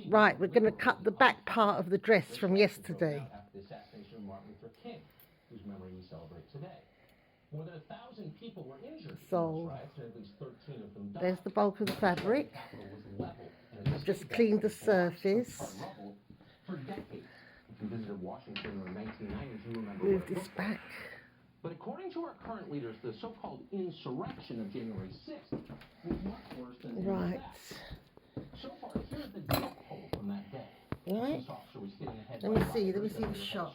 Right, we're going to cut the back part of the dress from yesterday. After the assassination of Martin Luther King, whose memory we celebrate today. More than 1,000 people were injured in those riots, and at least 13 of them died. There's the bulk of the fabric. The Capitol was leveled, and I've just cleaned the surface. For decades. If you visited Washington in the 1990s, you remember Move this back. But according to our current leaders, the so-called insurrection of January 6th was much worse than Right. So far, here's the death toll from that day. Right. This officer was hit in the head Let by me a see the shot.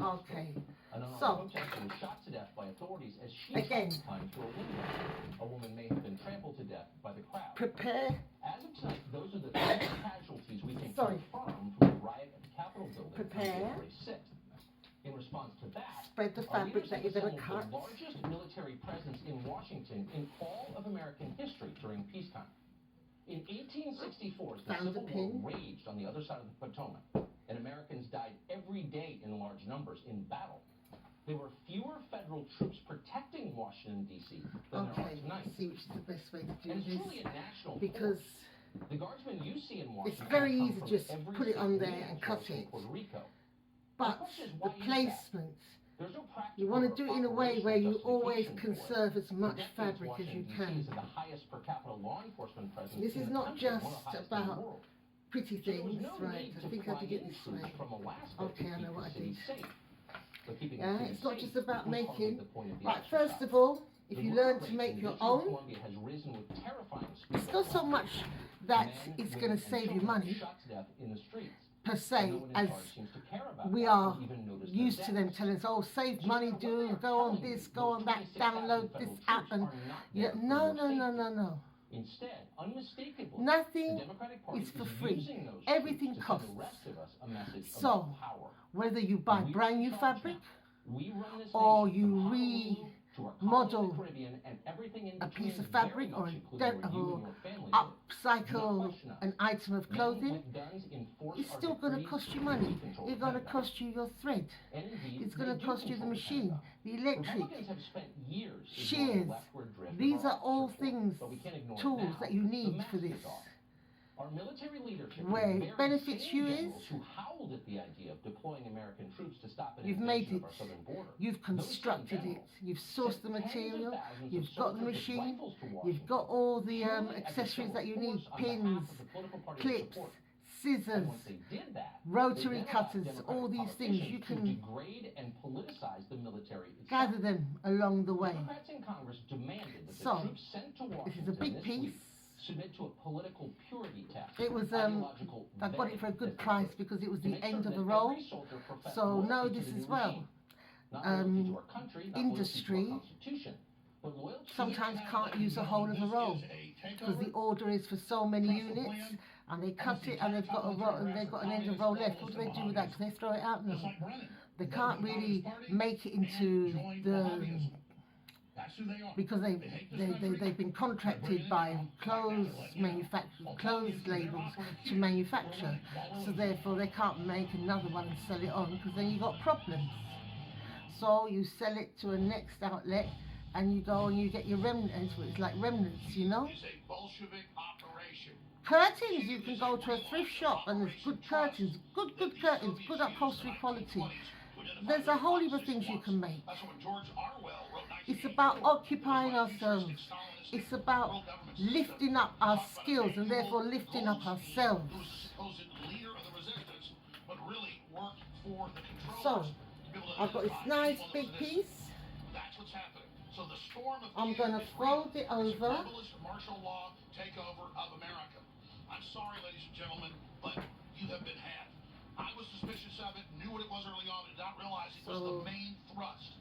Okay. Another So, protester was shot to death by authorities as she again, climbed through a window. A woman may have been trampled to death by the crowd. prepare. As of tonight, those are the three casualties we can Sorry. confirm from the riot at the Capitol building on Prepare. January 6th. In response to that, Spread the our fabric leaders that you're going to assembled cut. the largest military presence in Washington in all of American history during peacetime. In 1864, as the Found the Civil pin. War raged on the other side of the Potomac, and Americans died every day in large numbers in battle, there were fewer federal troops protecting Washington, D.C. than there are Okay, tonight. let's see which is the best way to do And it's this. truly a national Because force. The guardsmen you see in Washington it's very come easy from to just every put it on state there and cut in it. Puerto Rico. But the placement, There's no practical you want or to do it in a way where you operational always justification for it. conserve as much For decades, fabric as you Washington, D.C. can. is the highest per capita law enforcement presence This in is the not country, one of the just highest in the about world. pretty So there was things, no right? need I to think I fly did it in this troops way. from Alaska Okay, to I know keep what the I city did. safe. But keeping the Yeah, city it's not safe just about was hardly making. the point of the Right, exercise. first of all, if The you murder learn to rate make in your District of own, Columbia has risen with terrifying speed. it's not so much that it's going to save you money Shot to death in the streets. per And se, no one in as charge seems to care about we that are or even notice used their to them deaths. telling us, oh, save money, do, go on this, go on that, download this app, and yeah, no, no, no, no, no. Instead, unmistakably, Nothing the Democratic Party is for is free. using those Everything troops to costs. send the rest of us a message So, about power. whether you buy We brand new charge fabric now. We run this or nation you from Honolulu to our colony in remodel the Caribbean and everything in a between, piece of fabric very or much including where you or and your family live. upcycle an item of Men clothing, with guns enforce it's our still going to decrees cost you and money. we control It's going to the cost you your thread. And indeed, It's going they to do cost you the control machine, Pentagon. the electric. Republicans have spent years ignoring Shears. the leftward drift of These our are all officer force, things, but we can't ignore it tools now. that you The need mask for is this. off. Our military leadership, Where the it very benefits same you is generals who howled at the idea of deploying American troops to stop an You've invasion made of our it. southern border. You've constructed it. You've sourced the material. You've got the machine. You've got all the accessories that you need, pins, clips, scissors, rotary cutters, all these things. You can degrade and politicize the military itself. gather them along the way. Democrats in Congress demanded that So, the troops sent to This Washington is a big this piece. week submit to a political purity test. It was, Ideological I got it for a vetting, good as they price put it, because it was to the make end certain of the that roll. every soldier professed So loyalty know to this the as new well. regime. Not loyalty to our country, not loyalty to our Industry Constitution, but loyalty sometimes can't use the whole of the roll because the order is for so many units, and they cut it and they've got a roll and they've got an end of roll left. What do they do with that? Because they throw it out now. They can't really make it into the because they've been contracted by clothes labels to manufacture, so therefore they can't make another one and sell it on because then you got problems. So you sell it to a next outlet and you go and you get your remnants. It's like remnants, you know. Curtains, you can go to a thrift shop and there's good curtains, good curtains, good upholstery quality. There's a whole heap of things you can make. It's about occupying ourselves. It's about lifting up our skills and therefore lifting up ourselves. So, I've got this nice big piece. I'm going to fold it over. I'm sorry, ladies and gentlemen, but you have been had. I was suspicious of it, knew what it was early on, did not realize it was the main thrust.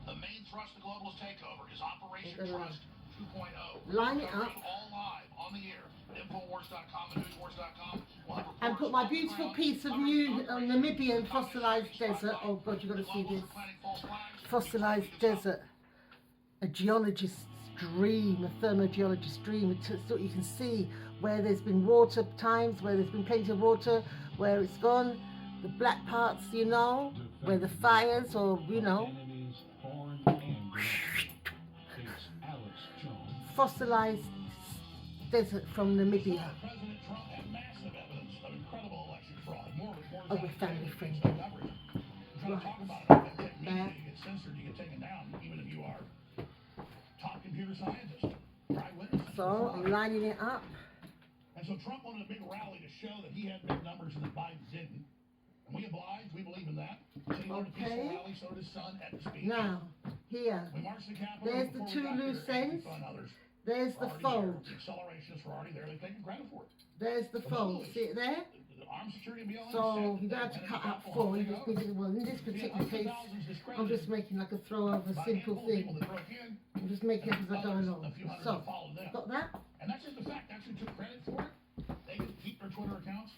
The main thrust of Globalist Takeover is Operation Trust 2.0. Line it up. All live on the air at Infowars.com and Newswars.com. We'll And put my beautiful piece of new Namibian fossilized desert. Oh God, you've got to see this. Fossilized desert. A geologist's dream, a thermogeologist's dream. So you can see where there's been water times, where there's been plenty of water, where it's gone, the black parts, you know, where the fires or, you know, fossilized desert from Namibia. Oh, we're family friendly. You try to Right. talk about it, and There. you get censored, you get taken down, even if you are top computer scientist, or eyewitness. So I'm lining it up. And so Trump wanted a big rally to show that he had big numbers and that Biden didn't. And we obliged, we believe in that. So he wanted a peaceful Okay. rally, so did his son at the speech. Now, here, We marched to the Capitol. there's the before we two got there, loose ends. Antifa and others There's were the already fold. there. The accelerationists were already there. They've taken credit for it. There's the fold. See it there? The armed security BLM So said you that don't have to they cut went out into four. You Capitol just need it. Well, in this particular case, I'm just making like a throw over by a simple handful of people thing. that broke in, I'm just making it as I go others, along. a few hundred So, that followed them. got that? And that's just the fact. Actually took credit for it. They can keep their Twitter accounts.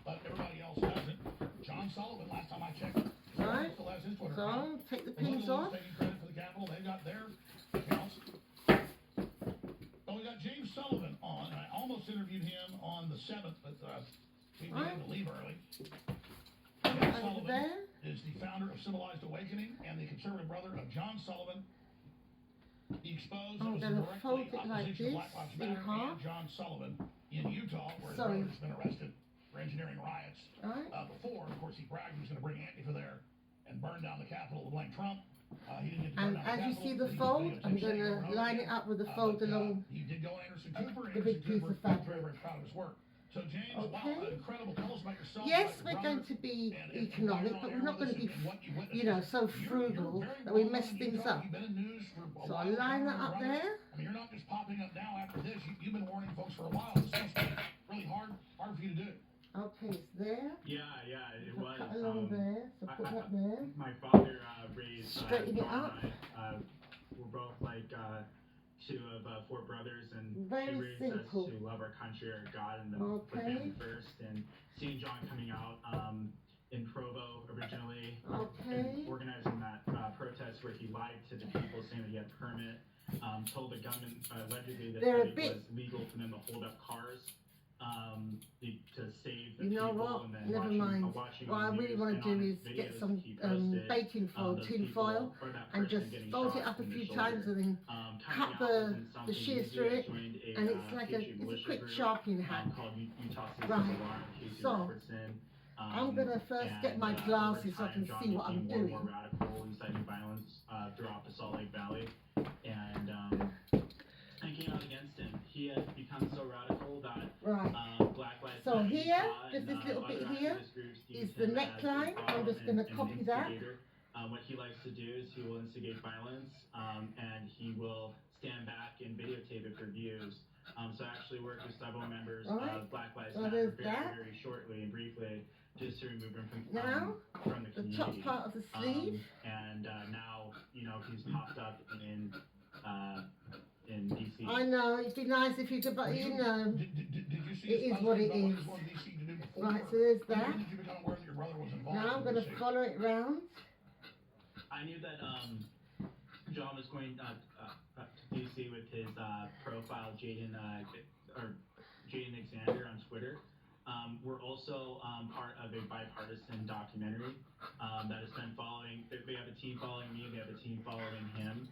But everybody else doesn't. John Sullivan, last time I checked, Right. still has his Twitter account. So, take the The pins Liberals off. taking credit for the Capitol. They've got their accounts. Well, we got James Sullivan on. I almost interviewed him on the 7th, but we had to leave early. James Over Sullivan there. is the founder of Civilized Awakening and the conservative brother of John Sullivan. He exposed I'm those gonna directly fold it like opposition to this, Black Lives in Matter half. and John Sullivan in Utah, where his Sorry. brother's been arrested for engineering riots. Right. Before, of course, he bragged he was going to bring Antifa there and burn down the Capitol to blame Trump. He didn't get to burn And down the as you Capitol, see the but he fold, videotaped I'm saying going over and to over line again. it up with the fold along. He did go on Anderson Cooper. the big Anderson piece Cooper of fabric. very, very proud of his work. So James, Okay. wow, incredible. Tell us about yourself. Yes, about your we're brother, going to be and economic, why but you're we're not on going to air be, with us and what you witnessed. you know, so You're frugal very that we well mess known in things Utah. up. You've been in news for a So I while. line You that and up your brother. there. I mean, you're not just popping up now after this. You've been warning folks for a while. This must be really hard for you to do. Okay, it's there. Yeah, it So was. cut along there. So put that there. My father raised Straighten it John up. and I. We're both like two of four brothers, and Very he raised simple. us to love our country, our God, and to put Okay. family first. And seeing John coming out in Provo originally, Okay. and organizing that protest where he lied to the people, saying that he had a permit, told the gunman allegedly that They're a it bit- was legal for them to hold up cars. To save the You know people, what? and then Never watching, mind. watching What I on really news want and to on do his is get videos some he posted, baking foil, those tin people, foil, or that and person just getting fold it shot up a in the few shoulder. times and then Coming cut out the wasn't something shears easy. through I it, joined a, and it's like Patriot it's a militia quick group, sharpening hack. called Utah Citizens Right. Alarm, Casey So, Robertson. I'm gonna first get my and, glasses so I over can time, see what John I'm became doing. more and more radical, inciting violence throughout the Salt Lake Valley, and I came out against him. He has become so radical that Right. Black Lives So Matter here, Utah just this and, little other bit here activist groups is use the him as a neckline. I'm problem just gonna and copy that. instigator. What he likes to do is he will instigate violence, and he will stand back and videotape it for views. So I actually worked with several members Alright. of Black Lives So Matter there's very, that. very shortly and briefly, just to remove him from Now, from the The community. top part of the sleeve. And now, he's popped up in DC. I know, it'd be nice if you could, but you know. Did you see It his is what posters it about is. he was going to DC to do before? Right, so there's When that. did you become aware that your brother was involved Now I'm in gonna DC? follow it round. I knew that John was going to DC with his profile, Jaden Alexander on Twitter. We're also part of a bipartisan documentary that has been following. They have a team following me. They have a team following him.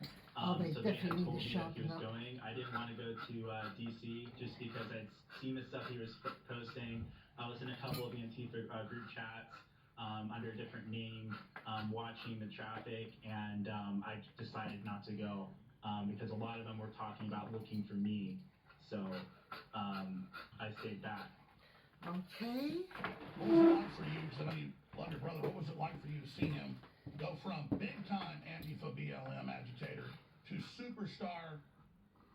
They So they had definitely told need to me that he sharpen was up. going. I didn't want to go to DC just because I'd seen the stuff he was posting. I was in a couple of the Antifa group chats under a different name, watching the traffic, and I decided not to go because a lot of them were talking about looking for me. So I stayed back. Okay. What was it like for you? Because I know you love your brother. What was it like for you to see him go from big time Antifa BLM agitator to superstar?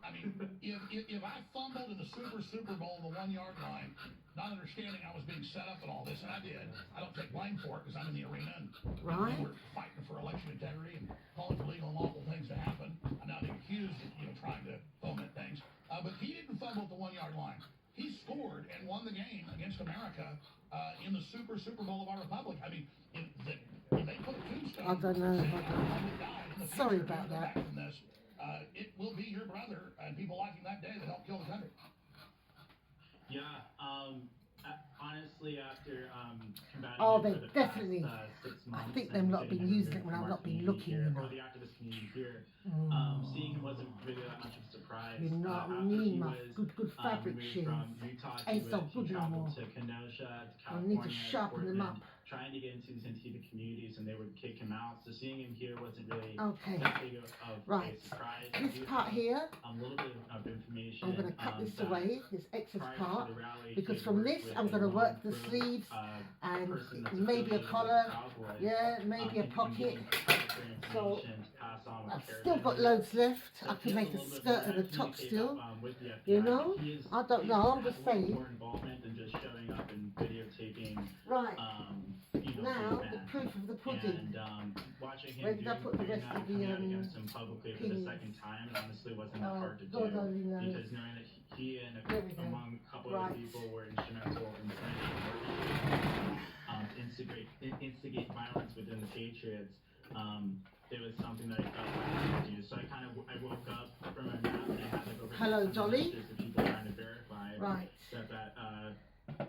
I mean, if I fumbled in the Super Bowl, the 1 yard line, not understanding I was being set up and all this, and I did. I don't take blame for it because I'm in the arena and Right. we're fighting for election integrity and calling for legal and lawful things to happen. I'm now being accused of trying to foment things. But he didn't fumble at the 1 yard line. He scored and won the game against America in the Super Bowl of our republic. I mean, if they put a tombstone, I don't know. saying Donald Trump died in the Sorry future, about to go that. back from this, it will be your brother and people like him that day that helped kill the country. Yeah. Honestly, after combating Oh, it they for the definitely- past, 6 months, I think and them lot getting been under using it when I've our not been community looking, here, you know. or the activist community here, Seeing him wasn't really that much of a surprise. You know what I After mean, he my was good fabric moved shoes. from Utah, Ain't so he good no more. traveled to Kenosha, to I need California, to sharpen them Portland, up. trying to get into these Antifa communities, and they would kick him out. So seeing him here wasn't really Okay. that big of Right. a surprise. This part here, A little bit of information. I'm going to cut this that away, this excess prior to part, the rally, because he from worked this with I'm a going to work the woman sleeves and person that's maybe a affiliated with collar, Cowboys. yeah, maybe a And pocket. give them So, information to pass on with I've care still got vendors. loads left. So I he can has make a little bit skirt more and a top communicate still. with the FBI. You know? He is- I don't he know, I'm has just a little saying. more involvement than just showing up and videotaping, Right, you know, now his the man. proof of the pudding. And watching him Where did I put the doing rest that, of the, coming out against him publicly for the pins? second time, it honestly wasn't Oh, hard to God do. only knows. Because knowing that he and There we go. among a couple Right. other people were instrumental in instigate violence within the Patriots, it was something that I felt like I had to do. So I woke up from a nap and I had like over Hello, 600 Dolly. messages of people trying to verify Right. that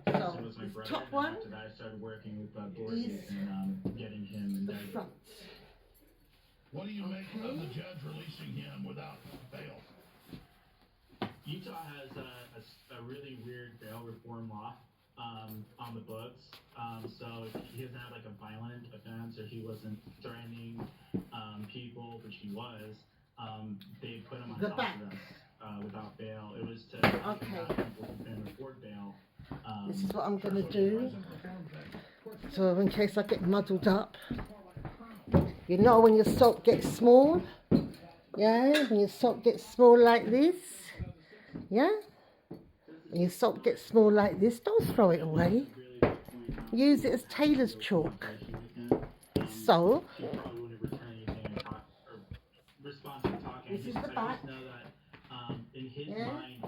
So, was my this brother. top And one after that, I started working with Borges is and getting him the indicted. front. What do you make of Okay. the judge releasing him without bail? Utah has a really weird bail reform law on the books. So if he doesn't have like a violent offense or he wasn't threatening people, which he was, they put him on The house back. arrest without bail. It was to Okay. have people who can afford bail. This is what I'm going to do. So in case I get muddled up. You know when your sock gets small? Yeah, when your sock gets small like this. Yeah? When your sock gets small like this, don't throw it away. Really good point. Use it as tailor's chalk. So, He probably wouldn't return anything and talk or respond to talking. This is I the just back. know that in his Yeah. mind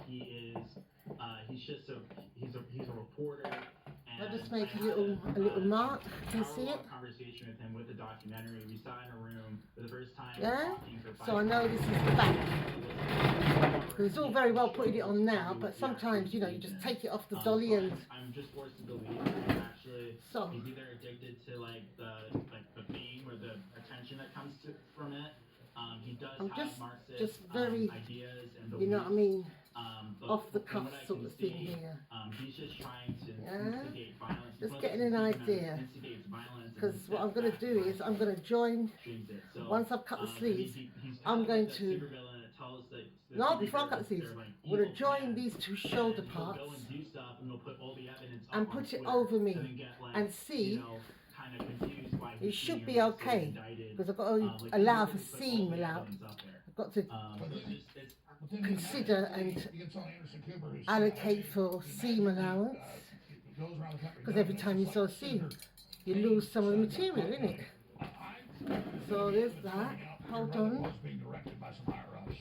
he's a reporter. And I'll just make I a little had mark. Can you see it? hour-long conversation with him with the documentary. We sat in a room for the first time. Yeah? Talking for 5 So I know this is the back. Because it's all very well putting it on now, but sometimes, you know, you just take it off the dolly So and... I'm just forced to believe that actually So, he's either addicted to like the fame or the attention that comes from it. He does I'm have just Marxist very, ideas and you know what I beliefs, mean, but off the from cuff what I sort can of thing see, here. He's just trying to Yeah. instigate violence. Just One of getting the an things that idea. instigates violence Because and what I'm going to steps do back is I'm going to join, intrigues it. So, once I've cut the I mean, sleeves, he's I'm kind of going like that to- supervillain that tells the no, before I cut the sleeves, they're like I'm going to evil join plans. these two shoulder And he'll parts go and do stuff, and he'll put all the evidence and up on put it Twitter, over me and then get, like, and see, you know, kind of confused why it he's should being be arrested okay, and indicted. because I've got to Like, allow he for really put all seam the allowed. evidence up there. I've got to It's But then Consider and he gets on Anderson Cooper, who's allocate for he seam allowance, goes around the country because every time you saw a seam, you lose some of the material, innit? So there's that. Hold on. Was being directed by some higher ups.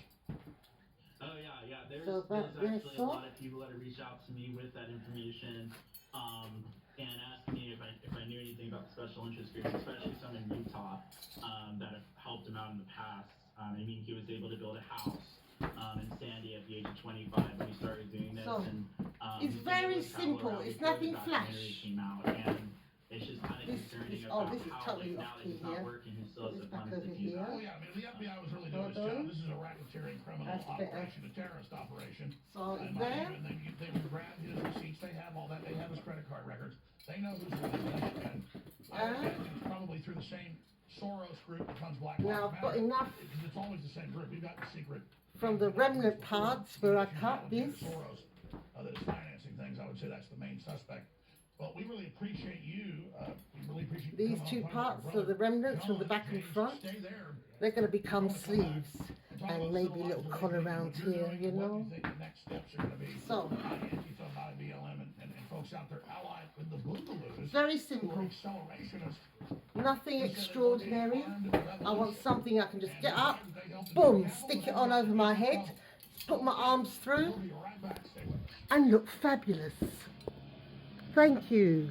Oh yeah. There's So that- actually yeah, a so- lot of people that have reached out to me with that information, and asked me if I knew anything about the special interest groups, especially some in Utah, that have helped him out in the past. I mean, he was able to build a house in Sandy at the age of 25 when he started doing this. So, and, it's he's been very able to travel simple. around It's before the nothing documentary flash. Came out, and it's just kind of This concerning is- about oh, this is how totally like, off now that he's key, yeah. not working, he still has Put the this back funds to over keep here. Oh yeah, I mean the FBI was really doing Hold its job. on. This is a racketeering criminal That's better. operation, a terrorist operation. So And there, and they would grab his receipts. They have all that. They have his credit card records. They know who's running this. And I imagine it's probably through the same Soros group that funds Black Lives now I've got Matter. enough It's always the same group. We've got the secret. from the remnant parts where I cut this. Soros that is financing things. I would say that's the main suspect. Well, we really appreciate you. We really appreciate you These coming two on, talking parts about your are the brother. remnants from the John, back and James, front. Stay there. They're going to become sleeves Talk and about maybe civil a little rights collar awakening, around what you're here, doing, you and what know. you think the next steps are going to be So- by Antifa, by BLM, and folks out there allied with the Boogaloo. Very Who are simple, accelerationists. nothing Who said extraordinary. that they armed the I want revolution, something I can just and get up, they helped boom, the stick it capital, on over my head, well, put my arms through, we'll be right back. Stay with us. and look fabulous. Thank you.